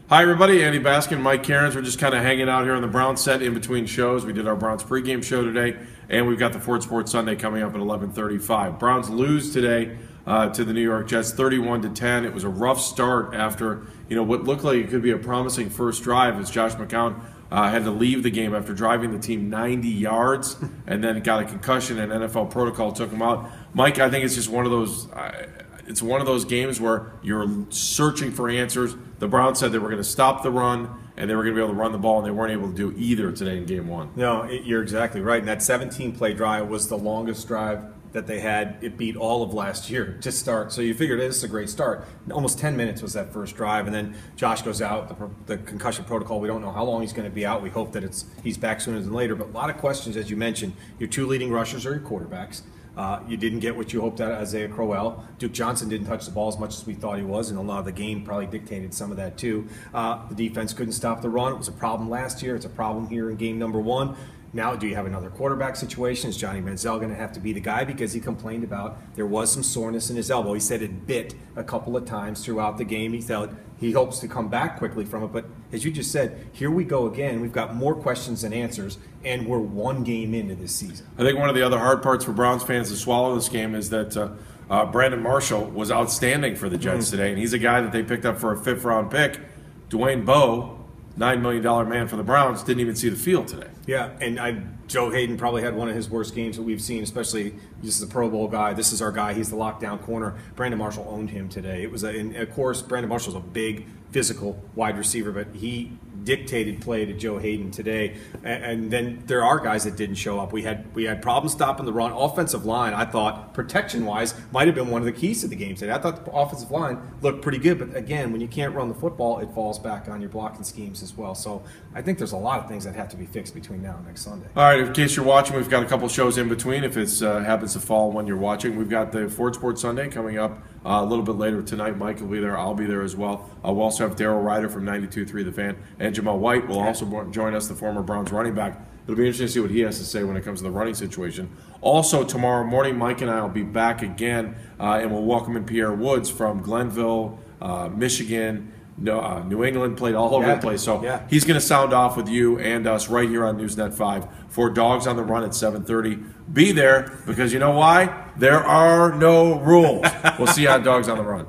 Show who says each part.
Speaker 1: Hi, everybody. Andy Baskin, Mike Cairns. We're just kind of hanging out here on the Browns set in between shows. We did our Browns pregame show today, and we've got the Ford Sports Sunday coming up at 11:35. Browns lose today to the New York Jets, 31-10. It was a rough start after what looked like it could be a promising first drive, as Josh McCown had to leave the game after driving the team 90 yards, and then got a concussion, and NFL protocol took him out. Mike, I think it's just one of those. It's one of those games where you're searching for answers. The Browns said they were going to stop the run and they were going to be able to run the ball, and they weren't able to do either today in Game 1.
Speaker 2: No, you're exactly right. And that 17-play drive was the longest drive that they had. It beat all of last year to start. So you figured this is a great start. Almost 10 minutes was that first drive, and then Josh goes out. The concussion protocol, we don't know how long he's going to be out. We hope that he's back sooner than later. But a lot of questions, as you mentioned. Your two leading rushers are your quarterbacks. You didn't get what you hoped out of Isaiah Crowell. Duke Johnson didn't touch the ball as much as we thought he was, and a lot of the game probably dictated some of that too. The defense couldn't stop the run. It was a problem last year. It's a problem here in game number 1. Now, do you have another quarterback situation? Is Johnny Manziel going to have to be the guy? Because he complained about there was some soreness in his elbow. He said it bit a couple of times throughout the game. He felt he hopes to come back quickly from it. But as you just said, here we go again. We've got more questions than answers, and we're one game into this season.
Speaker 1: I think one of the other hard parts for Browns fans to swallow this game is that Brandon Marshall was outstanding for the Jets today, and he's a guy that they picked up for a 5th-round pick. Dwayne Bowe, $9 million man for the Browns, didn't even see the field today.
Speaker 2: Yeah, and Joe Hayden probably had one of his worst games that we've seen, especially this is a Pro Bowl guy. This is our guy. He's the lockdown corner. Brandon Marshall owned him today. It was, and of course, Brandon Marshall's a big, physical wide receiver, but he dictated play to Joe Hayden today. And then there are guys that didn't show up. We had problems stopping the run. Offensive line, I thought, protection-wise, might have been one of the keys to the game today. I thought the offensive line looked pretty good, but again, when you can't run the football, it falls back on your blocking schemes as well. So I think there's a lot of things that have to be fixed between now and next Sunday.
Speaker 1: All right, in case you're watching, we've got a couple shows in between. If it happens to fall when you're watching, we've got the Ford Sports Sunday coming up a little bit later tonight. Mike will be there. I'll be there as well. We'll also have Darryl Ryder from 92.3 The Fan, and Jamal White will also join us, the former Browns running back. It'll be interesting to see what he has to say when it comes to the running situation. Also, tomorrow morning, Mike and I will be back again, and we'll welcome in Pierre Woods from Glenville, Michigan. New England, played all over the place. So he's going to sound off with you and us right here on Newsnet 5 for Dogs on the Run at 7:30. Be there, because you know why? There are no rules. We'll see you on Dogs on the Run.